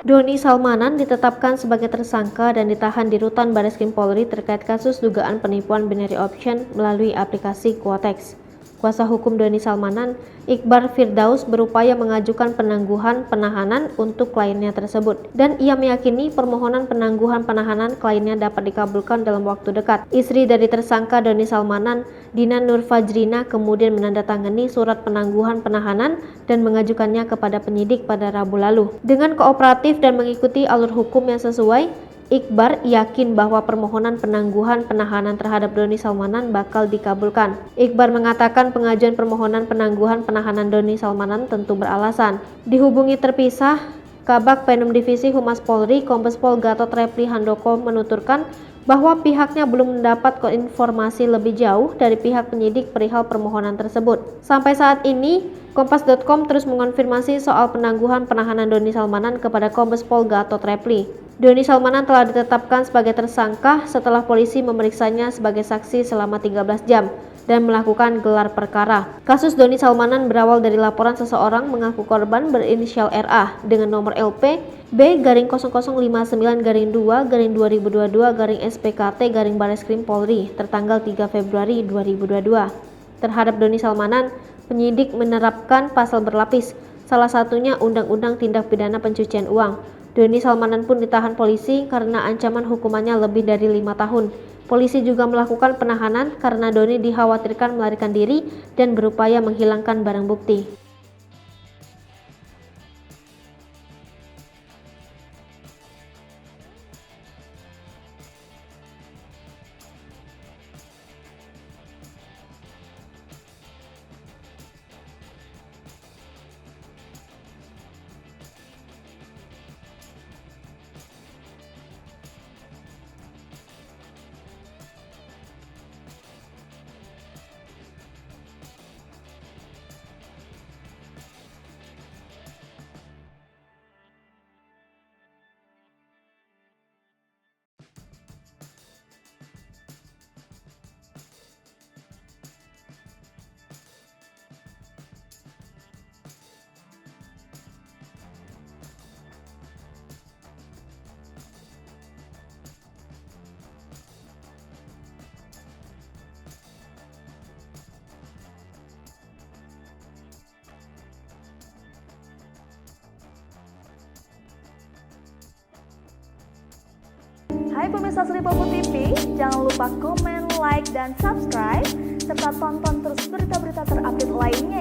Doni Salmanan ditetapkan sebagai tersangka dan ditahan di Rutan Bareskrim Polri terkait kasus dugaan penipuan binary option melalui aplikasi Quotex. Kuasa hukum Doni Salmanan, Iqbar Firdaus, berupaya mengajukan penangguhan penahanan untuk kliennya tersebut, dan ia meyakini permohonan penangguhan penahanan kliennya dapat dikabulkan dalam waktu dekat. Istri dari tersangka Doni Salmanan, Dina Nur Fajrina, kemudian menandatangani surat penangguhan penahanan dan mengajukannya kepada penyidik pada Rabu lalu. Dengan kooperatif dan mengikuti alur hukum yang sesuai, Iqbar yakin bahwa permohonan penangguhan penahanan terhadap Doni Salmanan bakal dikabulkan. Iqbar mengatakan pengajuan permohonan penangguhan penahanan Doni Salmanan tentu beralasan. Dihubungi terpisah, Kabag Penum Divisi Humas Polri, Kombes Pol Gatot Repli Handoko menuturkan bahwa pihaknya belum mendapat informasi lebih jauh dari pihak penyidik perihal permohonan tersebut. Sampai saat ini, Kompas.com terus mengonfirmasi soal penangguhan penahanan Doni Salmanan kepada Kombes Pol Gatot Repli. Doni Salmanan telah ditetapkan sebagai tersangka setelah polisi memeriksanya sebagai saksi selama 13 jam dan melakukan gelar perkara. Kasus Doni Salmanan berawal dari laporan seseorang mengaku korban berinisial RA dengan nomor LP B-0059-2-2022-SPKT Bareskrim Polri tertanggal 3 Februari 2022. Terhadap Doni Salmanan, penyidik menerapkan pasal berlapis, salah satunya Undang-Undang Tindak Pidana Pencucian Uang. Doni Salmanan pun ditahan polisi karena ancaman hukumannya lebih dari 5 tahun. Polisi juga melakukan penahanan karena Doni dikhawatirkan melarikan diri dan berupaya menghilangkan barang bukti. Hai pemirsa Sri Popo TV, jangan lupa komen, like, dan subscribe, serta tonton terus berita-berita terupdate lainnya